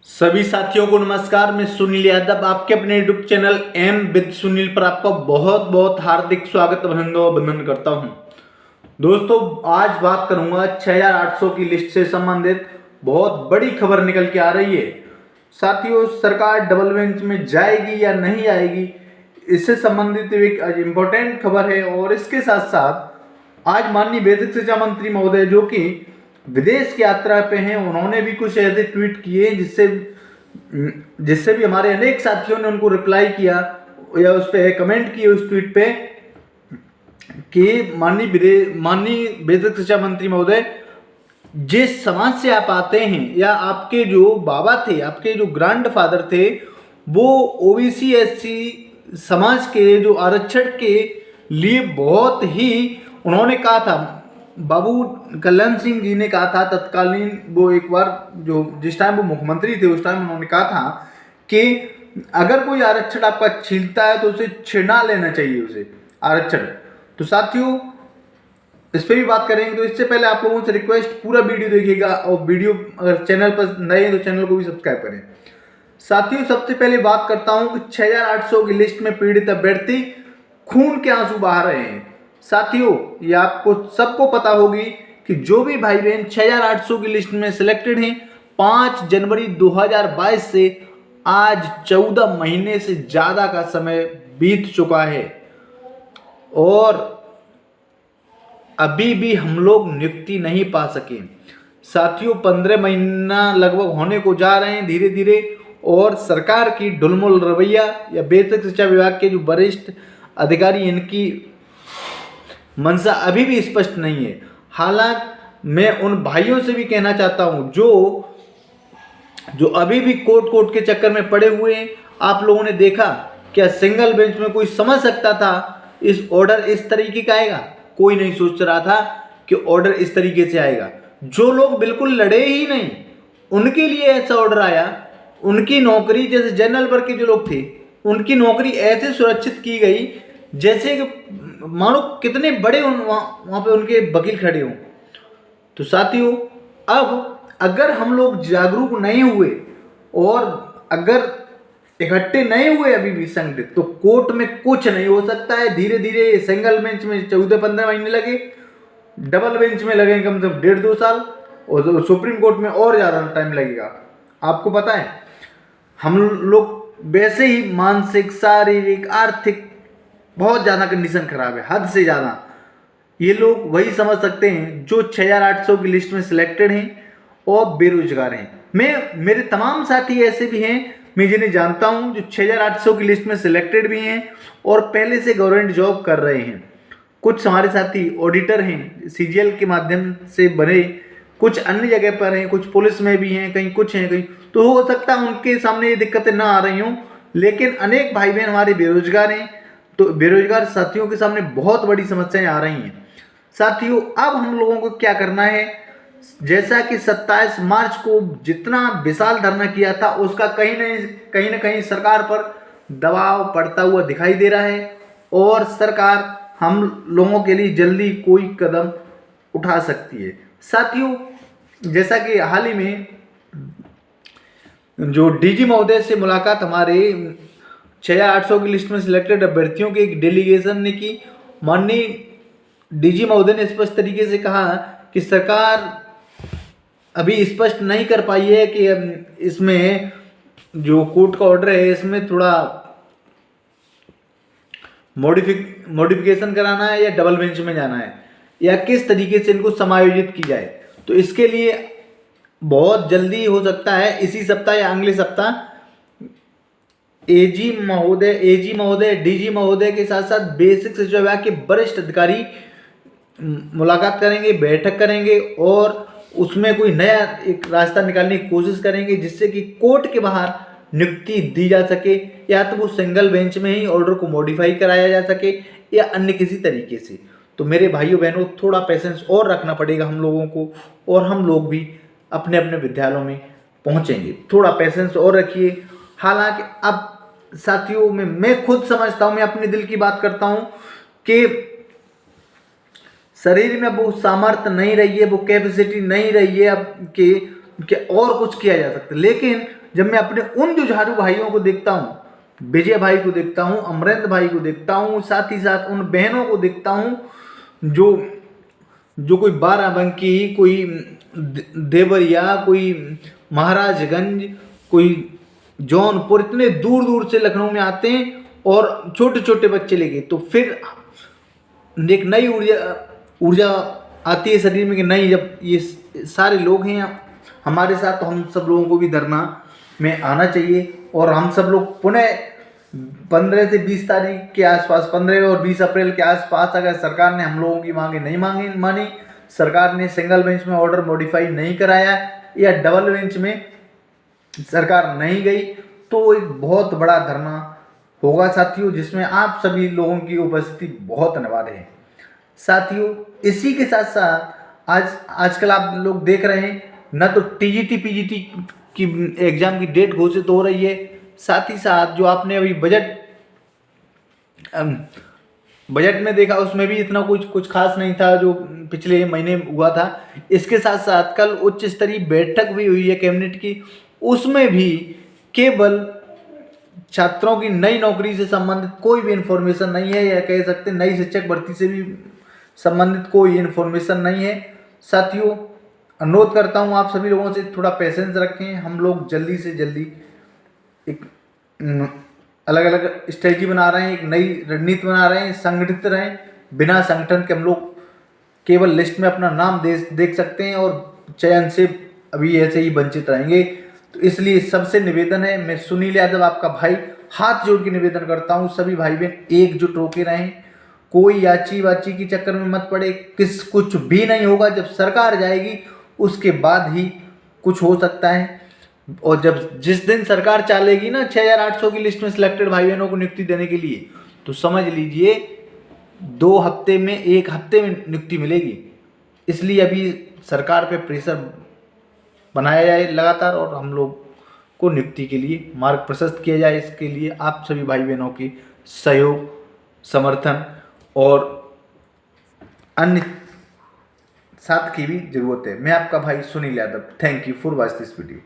सभी साथियों को नमस्कार। मैं सुनील यादव आपके अपने YouTube channel Aim with Sunil पर आपका बहुत बहुत हार्दिक स्वागत अभिनंदन करता हूं। दोस्तों, आज बात करूंगा 6800 की लिस्ट से संबंधित बहुत बड़ी खबर निकल के आ रही है। साथियों, सरकार डबल बेंच में जाएगी या नहीं आएगी, इससे संबंधित एक इम्पोर्टेंट खबर है। और इसके साथ साथ आज माननीय बेसिक शिक्षा मंत्री महोदय जो कि विदेश की यात्रा पे हैं, उन्होंने भी कुछ ऐसे ट्वीट किए जिससे भी हमारे अनेक साथियों ने उनको रिप्लाई किया या उस पर कमेंट किए उस ट्वीट पे कि माननीय बेसिक शिक्षा मंत्री महोदय, जिस समाज से आप आते हैं या आपके जो बाबा थे, आपके जो ग्रैंड फादर थे, वो ओबीसी एससी समाज के जो आरक्षण के लिए बहुत ही उन्होंने कहा था, बाबू कल्याण सिंह जी ने कहा था तत्कालीन, वो एक बार जो जिस टाइम वो मुख्यमंत्री थे उस टाइम उन्होंने कहा था कि अगर कोई आरक्षण आपका छीनता है तो उसे छीना लेना चाहिए उसे आरक्षण। तो साथियों, इस पर भी बात करेंगे। तो इससे पहले आप लोगों से रिक्वेस्ट, पूरा वीडियो देखिएगा और वीडियो अगर चैनल पर नए हैं तो चैनल को भी सब्सक्राइब करें। साथियों, सबसे पहले बात करता हूं कि 6800 की लिस्ट में पीड़ित अभ्यर्थी खून के आंसू बहा रहे हैं। साथियों, ये आपको सबको पता होगी कि जो भी भाई बहन 6800 की लिस्ट में सिलेक्टेड हैं, 5 जनवरी 2022 से आज 14 महीने से ज़्यादा का समय बीत चुका है और अभी भी हम लोग नियुक्ति नहीं पा सके। साथियों, 15 महीना लगभग होने को जा रहे हैं धीरे धीरे, और सरकार की ढुलमुल रवैया या बेसिक शिक्षा विभाग के जो वरिष्ठ अधिकारी, इनकी मंशा अभी भी स्पष्ट नहीं है। हालांकि मैं उन भाइयों से भी कहना चाहता हूं जो अभी भी कोर्ट के चक्कर में पड़े हुए हैं। आप लोगों ने देखा क्या सिंगल बेंच में कोई समझ सकता था इस ऑर्डर इस तरीके का आएगा? कोई नहीं सोच रहा था कि ऑर्डर इस तरीके से आएगा। जो लोग बिल्कुल लड़े ही नहीं, उनके लिए ऐसा ऑर्डर आया। उनकी नौकरी, जैसे जनरल वर्ग के जो लोग थे, उनकी नौकरी ऐसे सुरक्षित की गई जैसे कि मानो कितने बड़े वहाँ पे उनके वकील खड़े हों। तो साथियों, अब अगर हम लोग जागरूक नहीं हुए और अगर इकट्ठे नहीं हुए अभी भी संगठित, तो कोर्ट में कुछ नहीं हो सकता है। धीरे धीरे सिंगल बेंच में 14-15 महीने लगे, डबल बेंच में लगे कम से कम 1.5-2 साल, और सुप्रीम कोर्ट में और ज़्यादा टाइम लगेगा। आपको पता है, हम लोग वैसे ही मानसिक, शारीरिक, आर्थिक बहुत ज़्यादा कंडीशन खराब है, हद से ज़्यादा। ये लोग वही समझ सकते हैं जो 6800 की लिस्ट में सिलेक्टेड हैं और बेरोजगार हैं। मेरे तमाम साथी ऐसे भी हैं, मैं जिन्हें जानता हूं, जो 6800 की लिस्ट में सिलेक्टेड भी हैं और पहले से गवर्नमेंट जॉब कर रहे हैं। कुछ हमारे साथी ऑडिटर हैं, सीजीएल के माध्यम से बने, कुछ अन्य जगह पर हैं, कुछ पुलिस में भी हैं, कहीं कुछ हैं, कहीं। तो हो सकता है उनके सामने ये दिक्कतें ना आ रही हों, लेकिन अनेक भाई बहन हमारे बेरोजगार हैं। तो बेरोजगार साथियों के सामने बहुत बड़ी समस्याएं आ रही हैं। साथियों, अब हम लोगों को क्या करना है, जैसा कि 27 मार्च को जितना विशाल धरना किया था, उसका कहीं ना कहीं सरकार पर दबाव पड़ता हुआ दिखाई दे रहा है और सरकार हम लोगों के लिए जल्दी कोई कदम उठा सकती है। साथियों, जैसा कि हाल ही में जो डीजी महोदय से मुलाकात हमारे 6800 की लिस्ट में सिलेक्टेड अभ्यर्थियों के एक डेलीगेशन ने की, माननीय डीजी महोदय ने स्पष्ट तरीके से कहा कि सरकार अभी स्पष्ट नहीं कर पाई है कि इसमें जो कोर्ट का ऑर्डर है इसमें थोड़ा मॉडिफिकेशन कराना है या डबल बेंच में जाना है, या किस तरीके से इनको समायोजित की जाए। तो इसके लिए बहुत जल्दी हो सकता है, इसी सप्ताह या अगले सप्ताह एजी महोदय, डीजी महोदय के साथ साथ बेसिक शिक्षा विभाग के वरिष्ठ अधिकारी मुलाकात करेंगे, बैठक करेंगे और उसमें कोई नया एक रास्ता निकालने की कोशिश करेंगे जिससे कि कोर्ट के बाहर नियुक्ति दी जा सके, या तो वो सिंगल बेंच में ही ऑर्डर को मॉडिफाई कराया जा सके या अन्य किसी तरीके से। तो मेरे भाइयों बहनों, थोड़ा पेशेंस और रखना पड़ेगा हम लोगों को, और हम लोग भी अपने अपने विद्यालयों में पहुंचेंगे। थोड़ा पेशेंस और रखिए। हालांकि अब साथियों, मैं खुद समझता हूं, मैं अपने दिल की बात करता हूं कि शरीर में वो सामर्थ्य नहीं रही है, वो कैपेसिटी नहीं रही है अब कि और कुछ किया जा सकता है। लेकिन जब मैं अपने उन जुझारू भाइयों को देखता हूँ, विजय भाई को देखता हूँ, अमरेंद्र भाई को देखता हूँ, साथ ही साथ उन बहनों को देखता हूँ जो जो कोई बाराबंकी, कोई देवरिया, कोई महाराजगंज, कोई जौनपुर, इतने दूर दूर से लखनऊ में आते हैं और छोटे छोटे बच्चे लेके, तो फिर एक नई ऊर्जा आती है शरीर में कि नहीं, जब ये सारे लोग हैं हमारे साथ तो हम सब लोगों को भी धरना में आना चाहिए। और हम सब लोग पुनः 15 से 20 तारीख के आसपास, 15 और 20 अप्रैल के आसपास, अगर सरकार ने हम लोगों की मांगे नहीं मानी, सरकार ने सिंगल बेंच में ऑर्डर मॉडिफाई नहीं कराया या डबल बेंच में सरकार नहीं गई, तो एक बहुत बड़ा धरना होगा साथियों, जिसमें आप सभी लोगों की उपस्थिति बहुत अनिवार्य है। साथियों, इसी के साथ साथ आजकल आप लोग देख रहे हैं न तो टीजीटी पीजीटी की एग्जाम की डेट घोषित हो रही है, साथ ही साथ जो आपने अभी बजट में देखा उसमें भी इतना कुछ खास नहीं था जो पिछले महीने हुआ था। इसके साथ साथ कल उच्च स्तरीय बैठक भी हुई है कैबिनेट की, उसमें भी केवल छात्रों की नई नौकरी से संबंधित कोई भी इन्फॉर्मेशन नहीं है, या कह सकते नई शिक्षक भर्ती से भी संबंधित कोई इन्फॉर्मेशन नहीं है। साथियों, अनुरोध करता हूँ आप सभी लोगों से थोड़ा पेशेंस रखें। हम लोग जल्दी से जल्दी एक अलग अलग स्ट्रेटजी बना रहे हैं, एक नई रणनीति बना रहे हैं, संगठित रहें। बिना संगठन के हम लोग केवल लिस्ट में अपना नाम देख सकते हैं और चयन से अभी ऐसे ही वंचित रहेंगे। तो इसलिए सबसे निवेदन है, मैं सुनील यादव आपका भाई हाथ जोड़ के निवेदन करता हूँ, सभी भाई बहन एकजुट होकर रहें, कोई याची वाची के चक्कर में मत पड़े। कुछ भी नहीं होगा, जब सरकार जाएगी उसके बाद ही कुछ हो सकता है। और जब जिस दिन सरकार चलेगी ना 6800 की लिस्ट में सिलेक्टेड भाई बहनों को नियुक्ति देने के लिए, तो समझ लीजिए 2 हफ्ते में 1 हफ्ते में नियुक्ति मिलेगी। इसलिए अभी सरकार पे प्रेशर बनाया जाए लगातार और हम लोग को नियुक्ति के लिए मार्ग प्रशस्त किया जाए। इसके लिए आप सभी भाई बहनों की सहयोग, समर्थन और अन्य साथ की भी जरूरत है। मैं आपका भाई Sunil Yadav, thank you for watch this video.